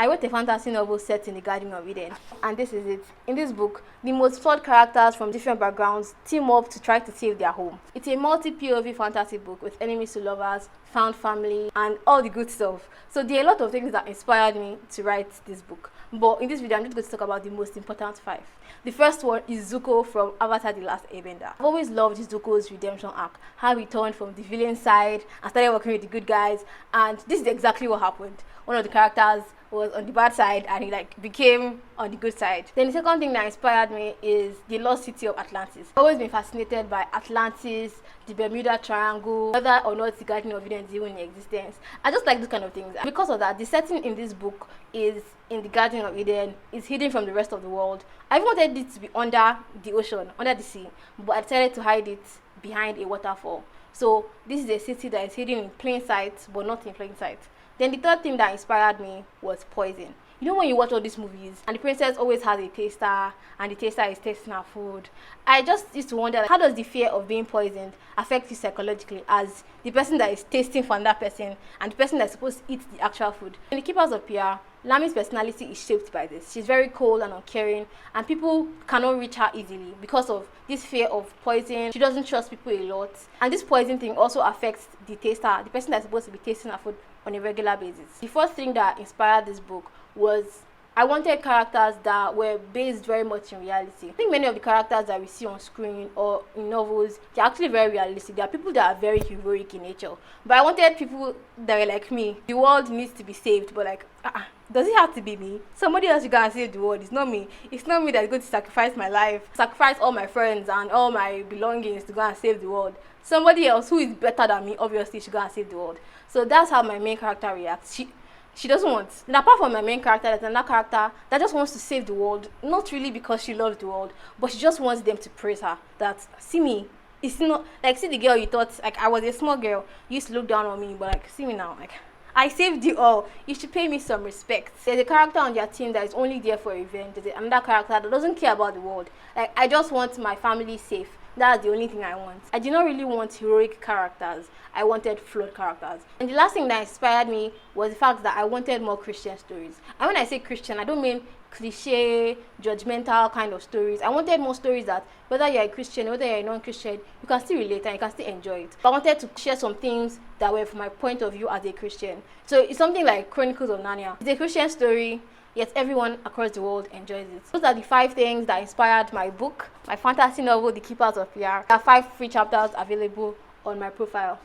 I wrote a fantasy novel set in the Garden of Eden, and this is it. In this book, the most flawed characters from different backgrounds team up to try to save their home. It's a multi-POV fantasy book with enemies to lovers, found family, and all the good stuff. So there are a lot of things that inspired me to write this book. But in this video, I'm just going to talk about the most important 5. The first one is Zuko from Avatar: The Last Airbender. I've always loved Zuko's redemption arc, how he turned from the villain side and started working with the good guys, and this is exactly what happened. One of the characters was on the bad side and he became on the good side. Then the second thing that inspired me is the lost city of Atlantis. I've always been fascinated by Atlantis, the Bermuda Triangle, whether or not the Garden of Eden is even in existence. I just like these kind of things. And because of that, the setting in this book is in the Garden of Eden, is hidden from the rest of the world. I even wanted it to be under the ocean, under the sea, but I decided to hide it behind a waterfall. So this is a city that is hidden in plain sight, but not in plain sight. Then the third thing that inspired me was poison. You know when you watch all these movies and the princess always has a taster and the taster is tasting her food, I just used to wonder, like, how does the fear of being poisoned affect you psychologically as the person that is tasting from that person and the person that's supposed to eat the actual food. In the Keepers of PR, Lami's personality is shaped by this. She's very cold and uncaring, and people cannot reach her easily because of this fear of poison. She doesn't trust people a lot, and this poison thing also affects the taster, the person that's supposed to be tasting her food on a regular basis. The first thing that inspired this book was I wanted characters that were based very much in reality. I think many of the characters that we see on screen or in novels, they're actually very realistic. There are people that are very heroic in nature. But I wanted people that were like me. The world needs to be saved, but like, does it have to be me? Somebody else should go and save the world. It's not me. It's not me that's going to sacrifice my life, sacrifice all my friends and all my belongings to go and save the world. Somebody else who is better than me, obviously, should go and save the world. So that's how my main character reacts. She doesn't want. And apart from my main character, there's another character that just wants to save the world. Not really because she loves the world, but she just wants them to praise her. That, see me. It's not, like, see the girl you thought, like, I was a small girl. You used to look down on me, but, like, see me now. Like, I saved you all. You should pay me some respect. There's a character on their team that is only there for revenge. There's another character that doesn't care about the world. Like, I just want my family safe. That's the only thing I want. I did not really want heroic characters. I wanted flawed characters. And the last thing that inspired me was the fact that I wanted more Christian stories. And when I say Christian, I don't mean cliche, judgmental kind of stories. I wanted more stories that whether you're a Christian, whether you're a non-Christian, you can still relate and you can still enjoy it. But I wanted to share some things that were from my point of view as a Christian. So it's something like Chronicles of Narnia. It's a Christian story, yet everyone across the world enjoys it. Those are the 5 things that inspired my book, my fantasy novel, The Keepers of PR. There are 5 free chapters available on my profile.